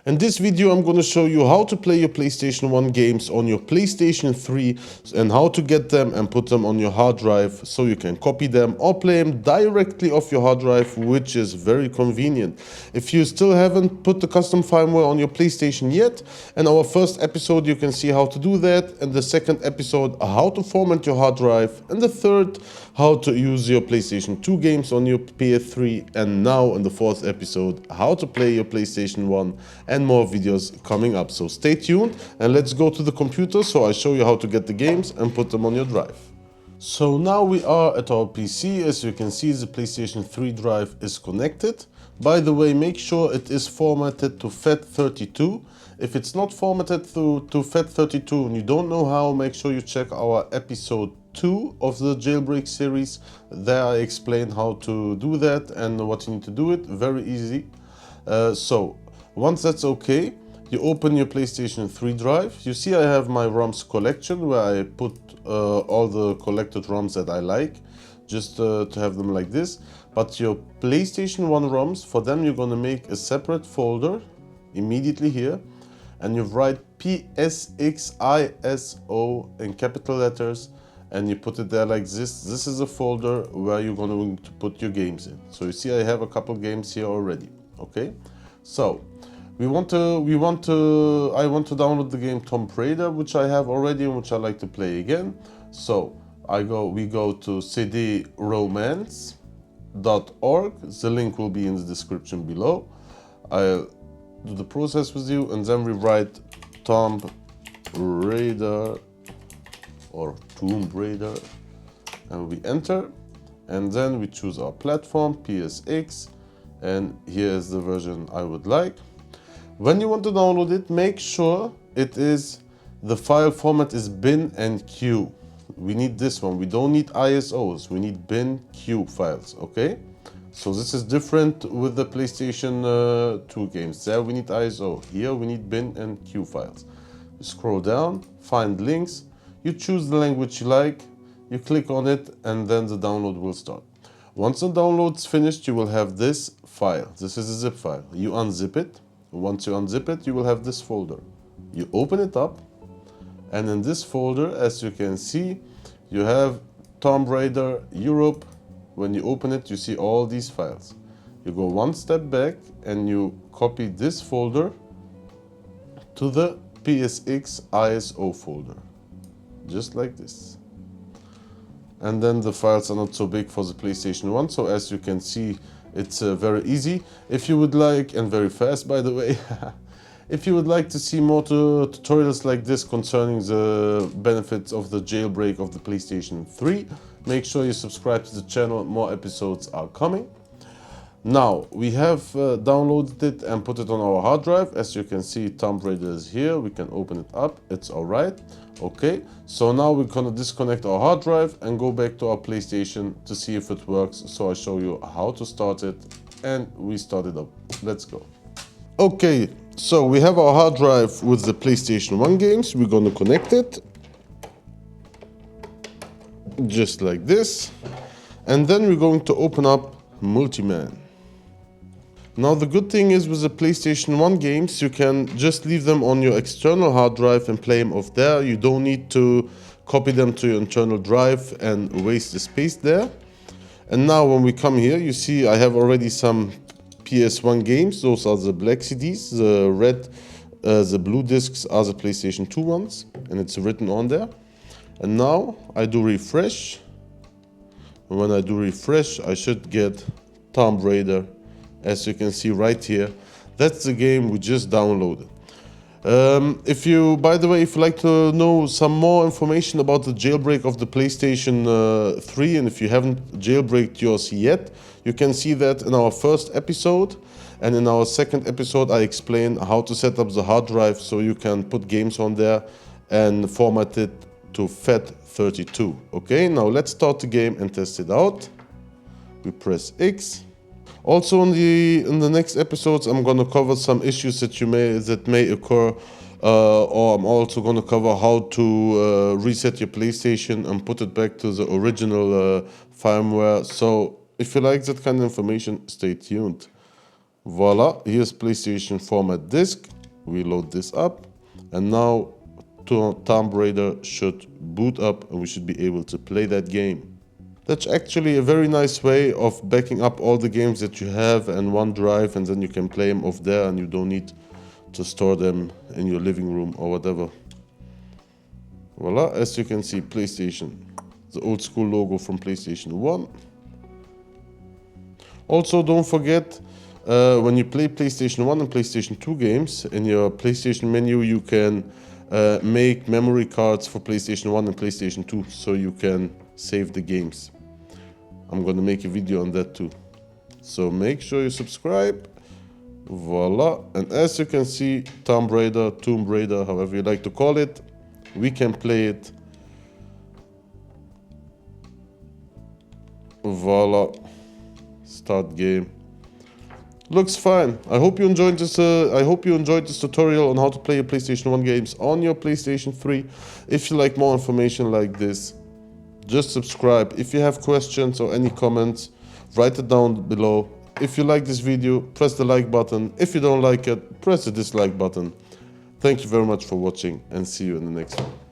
In this video, I'm going to show you how to play your PlayStation 1 games on your PlayStation 3 and how to get them and put them on your hard drive so you can copy them or play them directly off your hard drive, which is very convenient. If you still haven't put the custom firmware on your PlayStation yet, in our first episode you can see how to do that, in the second episode how to format your hard drive, and the third how to use your PlayStation 2 games on your PS3, and now in the fourth episode how to play your PlayStation 1, and more videos coming up. So stay tuned and let's go to the computer so I show you how to get the games and put them on your drive. So now we are at our PC. As you can see, the PlayStation 3 drive is connected. By the way, make sure it is formatted to FAT32. If it's not formatted to FAT32 and you don't know how, make sure you check our episode 2 of the Jailbreak series. There I explain how to do that and what you need to do it. Very easy. So once that's okay, you open your PlayStation 3 drive. You see I have my ROMs collection where I put all the collected ROMs that I like, just to have them like this. But your PlayStation 1 ROMs, for them you're gonna make a separate folder immediately here, and you write PSX ISO in capital letters, and you put it there like this. This is a folder where you're going to put your games in. So you see I have a couple games here already. Okay, so I want to download the game Tomb Raider, which I have already and which I like to play again. So we go to CDromace.org. The link will be in the description below. I'll do the process with you, and then we write Tomb Raider or Tomb Raider, and we enter, and then we choose our platform, PSX, and here's the version I would like. When you want to download it, make sure the file format is bin and Q. We need this one. We don't need ISOs. We need bin Q files, okay? So this is different with the PlayStation 2 games. There we need ISO. Here we need bin and Q files. You scroll down, find links. You choose the language you like. You click on it, and then the download will start. Once the download's finished, you will have this file. This is a zip file. You unzip it. Once you unzip it, you will have this folder. You open it up, and in this folder, as you can see, you have Tomb Raider Europe. When you open it, you see all these files. You go one step back and you copy this folder to the PSX ISO folder, just like this. And then the files are not so big for the PlayStation 1, so as you can see, it's very easy. If you would like, and very fast by the way, if you would like to see more tutorials like this concerning the benefits of the jailbreak of the PlayStation 3, make sure you subscribe to the channel. More episodes are coming. Now, we have downloaded it and put it on our hard drive. As you can see, Tomb Raider is here. We can open it up. It's all right. Okay, so now we're gonna disconnect our hard drive and go back to our PlayStation to see if it works. So I show you how to start it, and we start it up. Let's go. Okay, so we have our hard drive with the PlayStation 1 games. We're gonna connect it just like this, and then we're going to open up Multiman. Now the good thing is with the PlayStation 1 games, you can just leave them on your external hard drive and play them off there. You don't need to copy them to your internal drive and waste the space there. And now when we come here, you see I have already some PS1 games. Those are the black CDs. The red, the blue discs are the PlayStation 2 ones, and it's written on there. And now I do refresh. And when I do refresh, I should get Tomb Raider. As you can see right here, that's the game we just downloaded. By the way, if you'd like to know some more information about the jailbreak of the PlayStation 3, and if you haven't jailbreaked yours yet, you can see that in our first episode. And in our second episode, I explain how to set up the hard drive so you can put games on there and format it to FAT32. Okay, now let's start the game and test it out. We press X. Also in the next episodes, I'm gonna cover some issues that may occur, or I'm also gonna cover how to reset your PlayStation and put it back to the original firmware. So if you like that kind of information, stay tuned. Voila, here's PlayStation format disc. We load this up, and now Tomb Raider should boot up and we should be able to play that game. That's actually a very nice way of backing up all the games that you have in one drive, and then you can play them off there and you don't need to store them in your living room or whatever. Voila, as you can see, PlayStation, the old school logo from PlayStation 1. Also, don't forget, when you play PlayStation 1 and PlayStation 2 games, in your PlayStation menu you can make memory cards for PlayStation 1 and PlayStation 2, so you can save the games. I'm gonna make a video on that too. So make sure you subscribe. Voila, and as you can see, Tomb Raider, however you like to call it, we can play it. Voila, start game. Looks fine. I hope you enjoyed this. Tutorial on how to play your PlayStation 1 games on your PlayStation 3. If you like more information like this, just subscribe. If you have questions or any comments, write it down below. If you like this video, press the like button. If you don't like it, press the dislike button. Thank you very much for watching, and see you in the next one.